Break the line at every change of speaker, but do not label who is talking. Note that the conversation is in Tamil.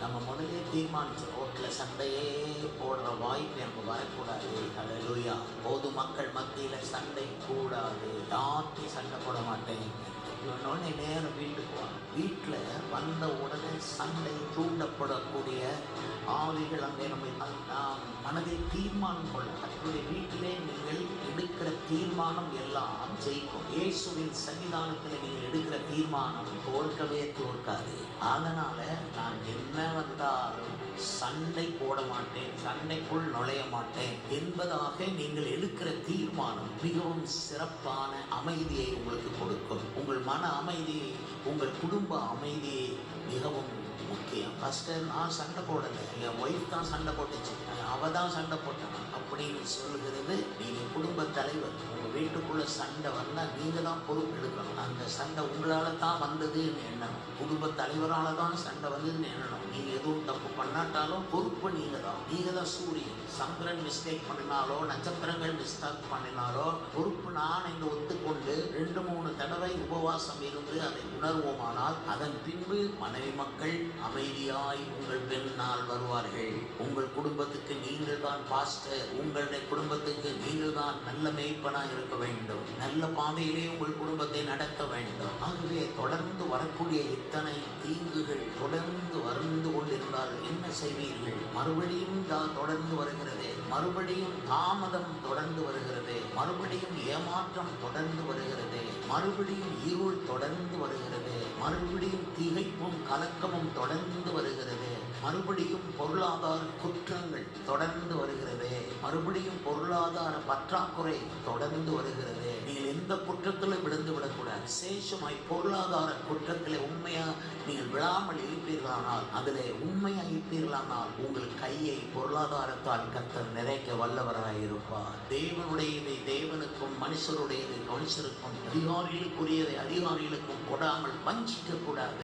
நம்ம முதலே தீர்மானிச்சு ரோட்டில் சண்டையே போடுற வாய்ப்பு எனக்கு வரக்கூடாது. ஹல்லேலூயா. பொது மக்கள் மத்தியில் சண்டை கூடாது, யார்கிட்டையும் சண்டை போட மாட்டேன். உடனே நேரம் வீட்டுக்கு வாங்க. வீட்டில் வந்த உடனே சண்டை தூண்டப்படக்கூடிய ஆவிகள் அங்கே நம்ம நாம் மனதில் தீர்மானம் கொள்ள அவருடைய வீட்டிலே நீங்கள் எடுக்கிற தீர்மானம் எல்லாம் ஜெயிக்கும். இயேசுவின் சன்னிதானத்தில் நீங்கள் எடுக்கிற தீர்மானம் தோற்கவே தோற்காது. அதனால நான் என்ன வந்தாலும் சண்டை போட மாட்டேன், சண்டைக்குள் நுழைய மாட்டேன் என்பதாக நீங்கள் எடுக்கிற தீர்மானம் மிகவும் சிறப்பான அமைதியை உங்களுக்கு கொடுக்கும். உங்கள் மன அமைதியை, உங்கள் குடும்ப அமைதியை மிகவும் முக்கியம். ஃபஸ்ட்டு நான் சண்டை போடலை, என் ஒய்ஃப் தான் சண்டை போட்டுச்சு, அவள் தான் சண்டை போட்டான் அப்படின்னு சொல்லுகிறது. நீங்கள் குடும்ப தலைவர், உங்கள் வீட்டுக்குள்ளே சண்டை வந்தால் நீங்கள் தான் பொறுப்பு எடுக்கணும். அந்த சண்டை உங்களால் தான் வந்ததுன்னு எண்ணணும். குடும்ப தலைவரால் தான் சண்டை வந்ததுன்னு எண்ணணும். நீங்கள் எதுவும் தப்பு பண்ணாட்டாலும் பொறுப்பு நீங்கள் தான் சூரியன். சந்திரன் மிஸ்டேக் பண்ணினாலோ, நட்சத்திரங்கள் மிஸ்டேக் பண்ணினாலோ பொறுப்பு நான் என்று ஒத்துக்கொண்டு 2-3 தடவை உபவாசம் இருந்து அதை உணர்வோமானால் அதன் பின்பு மனைவி மக்கள் அமைதியாய் உங்கள் பின்னால் வருவார்கள். உங்கள் குடும்பத்துக்கு நீங்கள் தான் பாஸ்டர், உங்களுடைய குடும்பத்துக்கு நீங்கள் தான் நல்ல மேய்ப்பனாக இருக்க வேண்டும், நல்ல பாதையிலே உங்கள் குடும்பத்தை நடத்த வேண்டும். ஆகவே தொடர்ந்து வரக்கூடிய இத்தனை தீங்குகள் தொடர்ந்து வந்து கொண்டிருந்தால் என்ன செய்வீர்கள்? மறுபடியும் தொடர்ந்து வருகிறது, மறுபடியும் தாமதம் தொடர்ந்து வருகிறது, மறுபடியும் ஏமாற்றம் தொடர்ந்து வருகிறது, மறுபடியும் இருள் தொடர்ந்து வருகிறது, மறுபடியும் திகைப்பும் கலக்கமும் தொடர்ந்து வருகிறது, மறுபடியும் பொருளாதார குற்றங்கள் தொடர்ந்து வருகிறது, மறுபடியும் பொருளாதார பற்றாக்குறை தொடர்ந்து வருகிறது. நீங்கள் எந்த குற்றத்திலும் விழுந்து விடக்கூடாது. விசேஷமாய் பொருளாதார குற்றத்தில் உண்மையாக நீங்கள் விழாமல் இருப்பீர்களானால், அதில் உண்மையாக இருப்பீர்களானால் உங்கள் கையை பொருளாதாரத்தால் கர்த்தர் நிறைக்க வல்லவராக இருப்பார். தேவனுடையதை தேவனுக்கும், மனுஷருடையதை மனுஷருக்கும், அதிகாரிகளுக்குரியதை அதிகாரிகளுக்கும் கொடாமல் வஞ்சிக்க கூடாது.